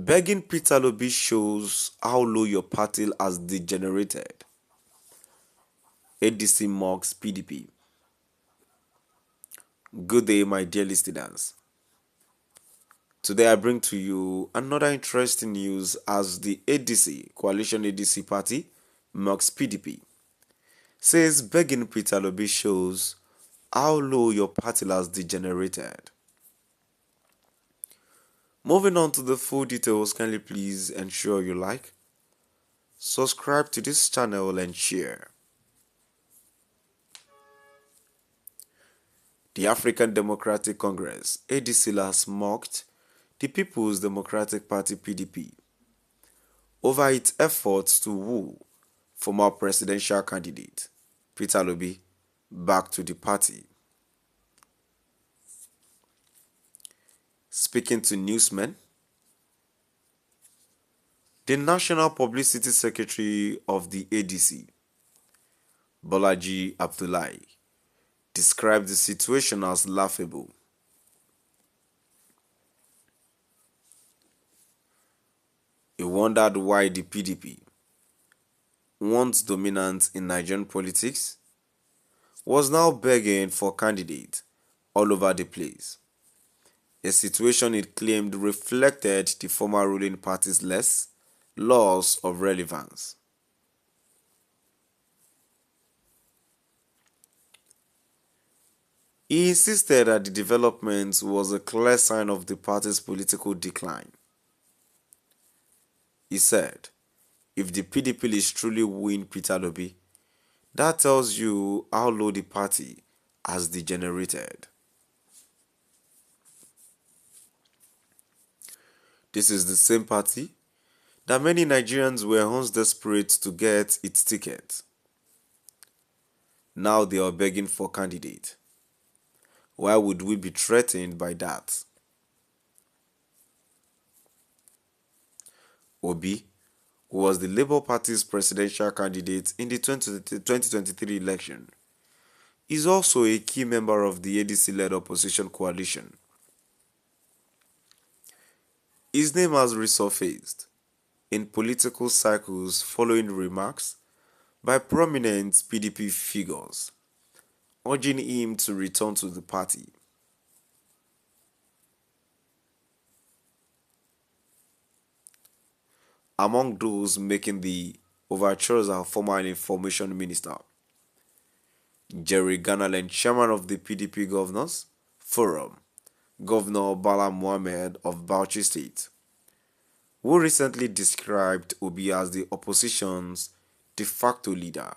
Begging Peter Obi shows how low your party has degenerated. ADC mocks PDP. Good day, my dear listeners. Today I bring to you another interesting news as the ADC, Coalition ADC Party, mocks PDP. Says begging Peter Obi shows how low your party has degenerated. Moving on to the full details, kindly please ensure you like, subscribe to this channel and share. The African Democratic Congress, ADC, has mocked the People's Democratic Party, PDP, over its efforts to woo former presidential candidate Peter Obi back to the party. Speaking to newsmen, the National Publicity Secretary of the ADC, Bolaji Abdullahi, described the situation as laughable. He wondered why the PDP, once dominant in Nigerian politics, was now begging for candidates all over the place, a situation it claimed reflected the former ruling party's loss of relevance. He insisted that the development was a clear sign of the party's political decline. He said, if the PDP is truly wooing Peter Obi, that tells you how low the party has degenerated. This is the same party that many Nigerians were once desperate to get its ticket. Now they are begging for candidate. Why would we be threatened by that? Obi, who was the Labour Party's presidential candidate in the 2023 election, is also a key member of the ADC-led opposition coalition. His name has resurfaced in political circles following remarks by prominent PDP figures urging him to return to the party. Among those making the overtures are former Information Minister Jerry Ganaland, chairman of the PDP Governors Forum, Governor Bala Mohammed of Bauchi State, who recently described Obi as the opposition's de facto leader.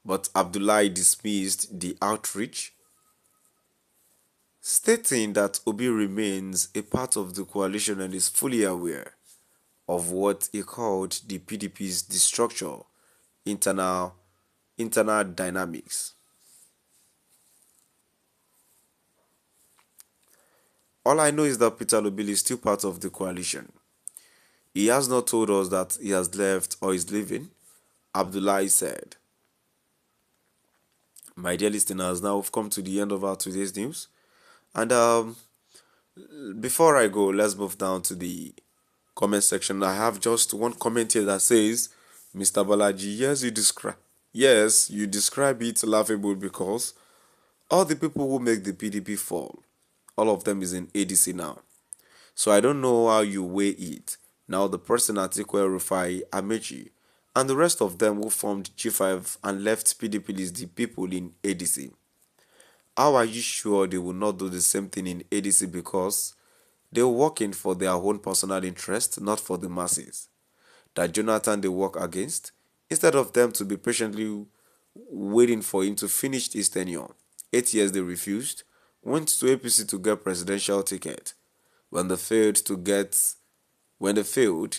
But Abdullahi dismissed the outreach, stating that Obi remains a part of the coalition and is fully aware of what he called the PDP's destructure internal dynamics. All I know is that Peter Obi is still part of the coalition. He has not told us that he has left or is leaving, Abdullahi said. My dear listeners, now we've come to the end of our today's news. And before I go, let's move down to the comment section. I have just one comment here that says, Mr. Balaji, yes, you describe it laughable because all the people who make the PDP fall, all of them is in ADC now. So I don't know how you weigh it. Now the person Atiku Rufai, Amechi, and the rest of them who formed G5 and left PDP is the people in ADC. How are you sure they will not do the same thing in ADC because they're working for their own personal interest, not for the masses? That Jonathan they work against, instead of them to be patiently waiting for him to finish his tenure. 8 years they refused, went to APC to get presidential ticket. When they failed,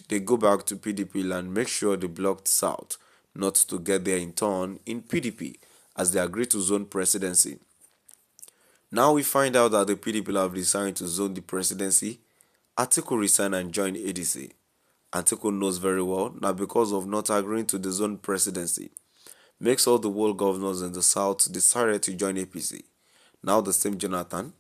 they go back to PDP and make sure they blocked South, not to get there in turn in PDP as they agreed to zone presidency. Now we find out that the PDP have decided to zone the presidency. Atiku resigned and joined ADC. Atiku knows very well that because of not agreeing to the zone presidency, makes all the world governors in the South decided to join APC. now the same Jonathan.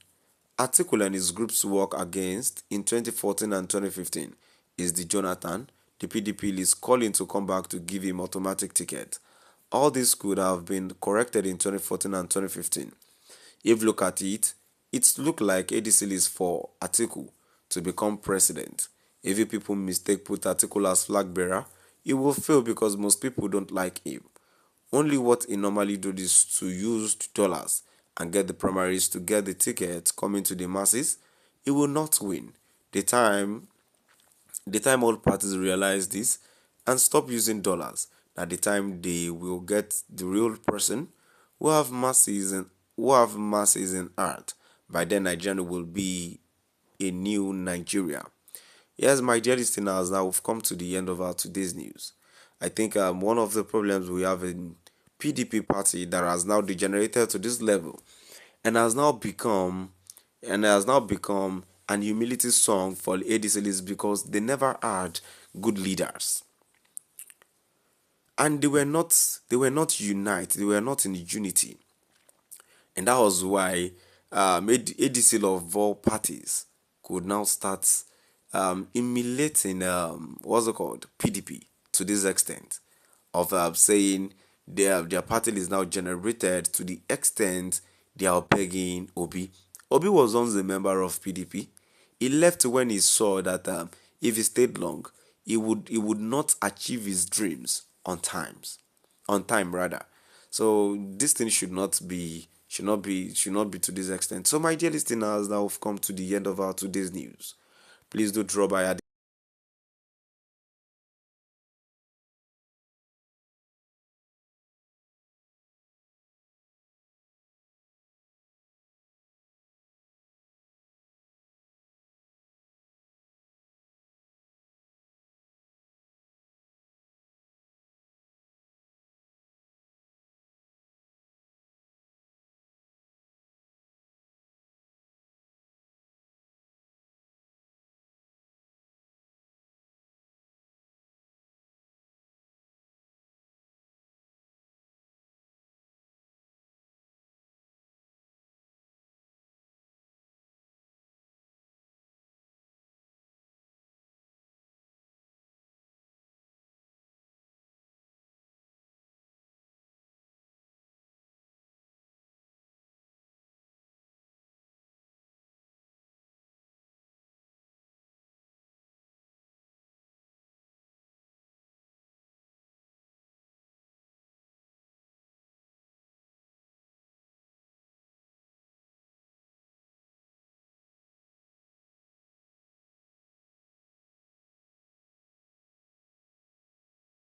Atiku and his group's work against in 2014 and 2015 is the Jonathan. The PDP is calling to come back to give him automatic ticket. All this could have been corrected in 2014 and 2015. If you look at it, it looked like ADC is for Atiku to become president. If you people mistake put Atiku as flag bearer, it will fail because most people don't like him. Only what he normally do is to use dollars and get the primaries to get the tickets coming to the masses. He will not win. The time the time all parties realize this and stop using dollars, at the time they will get the real person who have masses in art. By then Nigeria will be a new Nigeria. Yes, my dear listeners, now we've come to the end of our today's news. I think one of the problems we have in PDP party that has now degenerated to this level and has now become an humility song for ADCs because they never had good leaders and they were not united, they were not in unity, and that was why ADC of all parties could now start emulating what's it called PDP to this extent of saying their party is now generated to the extent they are begging Obi. Obi was once a member of PDP. He left when he saw that if he stayed long, he would not achieve his dreams on time rather. So this thing should not be to this extent. So my dear listeners, now we've come to the end of our today's news. Please do drop by